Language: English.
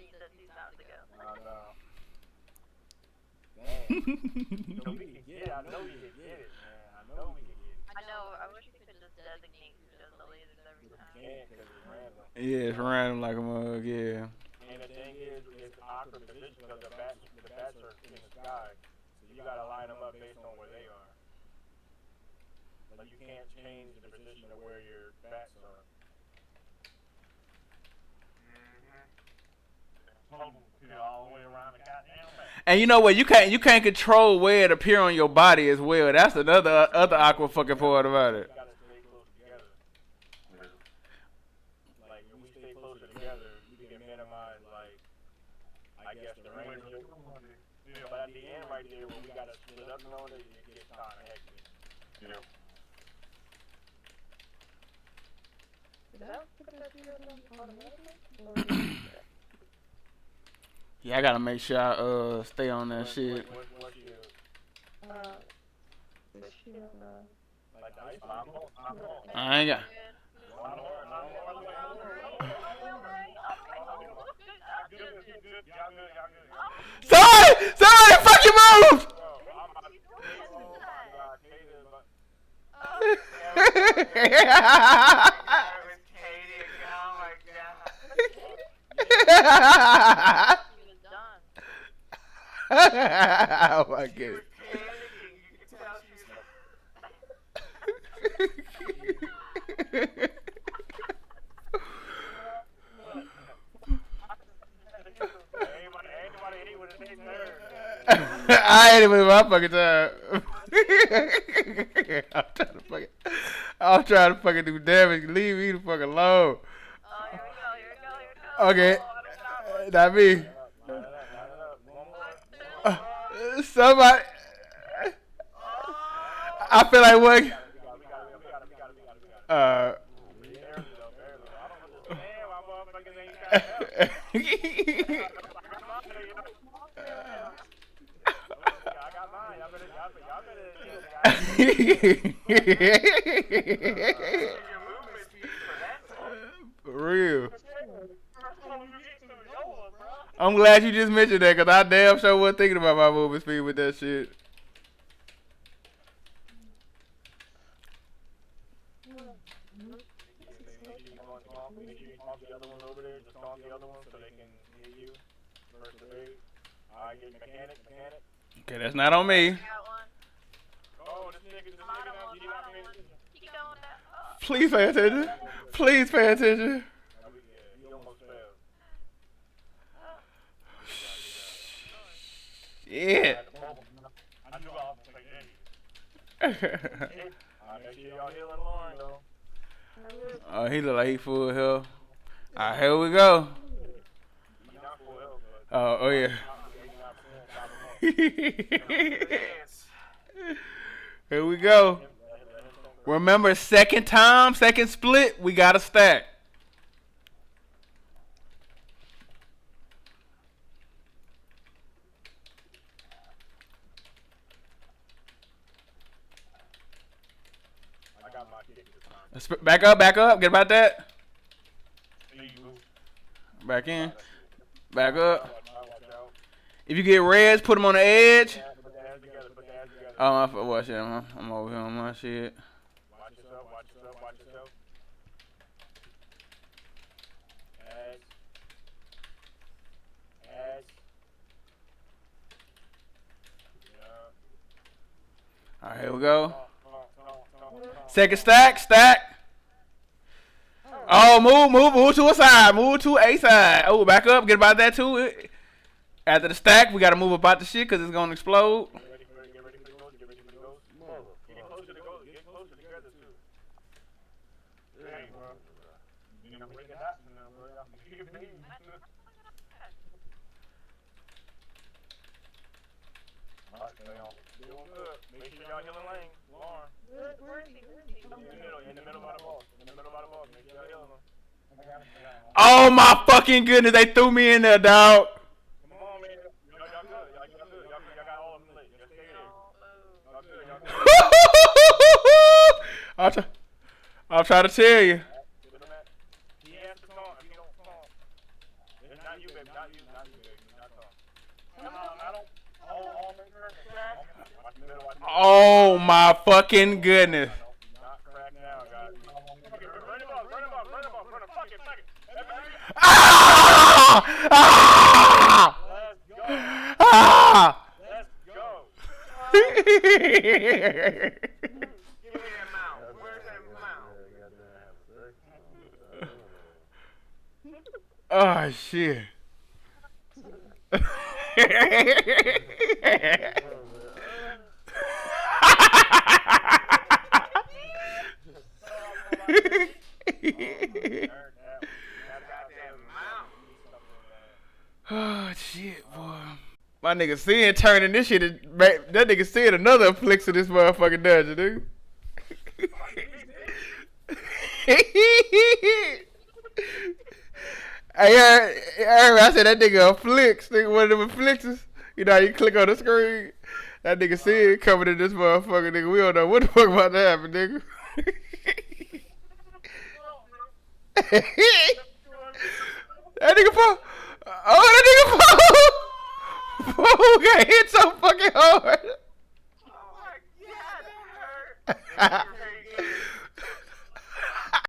you said 2 times ago. I know. Damn. So we can get it. I know we can get it, man. I know we can get it. I know. I wish we could just designate who does the lasers every But time. we can't because it's random. Yeah, it's random like a mug, yeah. And the thing is, it's awkward position because the bats are in the sky. So you gotta line them up based on where they are. Like you can't change the position of where your bats are. All the way around the goddamn back. And you know what? You can't control where it appear on your body as well. That's another awkward fucking part about it. You gotta stay close together. Like if we stay closer together, we can minimize I guess the range. But at the end right there, when we gotta split up and all that, it gets kind of hectic. Yeah. Yeah, I gotta make sure I stay on that shit. What's your like the ice bomb? I ain't got. Somebody fucking move! Oh my god. I ain't even my fucking time. I'm trying to fucking do damage. Leave me the fuck alone. Oh, here we go. Okay. Not me. Somebody. I feel like what? For real. I'm glad you just mentioned that because I damn sure wasn't thinking about my movement speed with that shit. Okay, that's not on me. Please pay attention. Please pay attention. Yeah. Oh, he look like he full health. Alright, here we go. Oh yeah. Here we go. Remember, second split, we got to stack. Back up. Get about that. Back in. Back up. If you get reds, put them on the edge. Oh, watch it. I'm over here on my shit. Watch yourself. Alright, here we go. Second stack. Oh, move to a side. Move to a side. Oh, back up. Get about that too. After the stack, we got to move about the shit because it's going to explode. Get ready for the ghost. Get closer to the ghost. Get closer together too. Hey, bro. You know, break it out. Doing good. Make sure y'all healing lane. Lauren. Where is he? In the middle by the ball. Make sure y'all healing him. Oh my fucking goodness, they threw me in there, dog. Come on, man. Y'all good. Y'all got all of them lit. Y'all stay there. Y'all good. I'm trying to tell you. He has to come. If you don't come, it's not you, baby. Not you. I don't. All watch the middle, watch the middle. Oh my fucking goodness. Not crack down, guys. Run him off. Fuck it. Ah! Ah! Let's go. Ah! Let's go. Give me that mount. Where's that mount? Oh shit. Oh shit, boy. My nigga Sin turning this shit. That nigga Sin another affliction this motherfucking dungeon, dude. I said that nigga afflicts. Nigga, one of them afflictions. You know how you click on the screen? That nigga Sin coming in this motherfucker, nigga. We don't know what the fuck about to happen, nigga. That nigga fall. Oh, that nigga fall. Fool got hit so fucking hard. Oh my god, that hurt.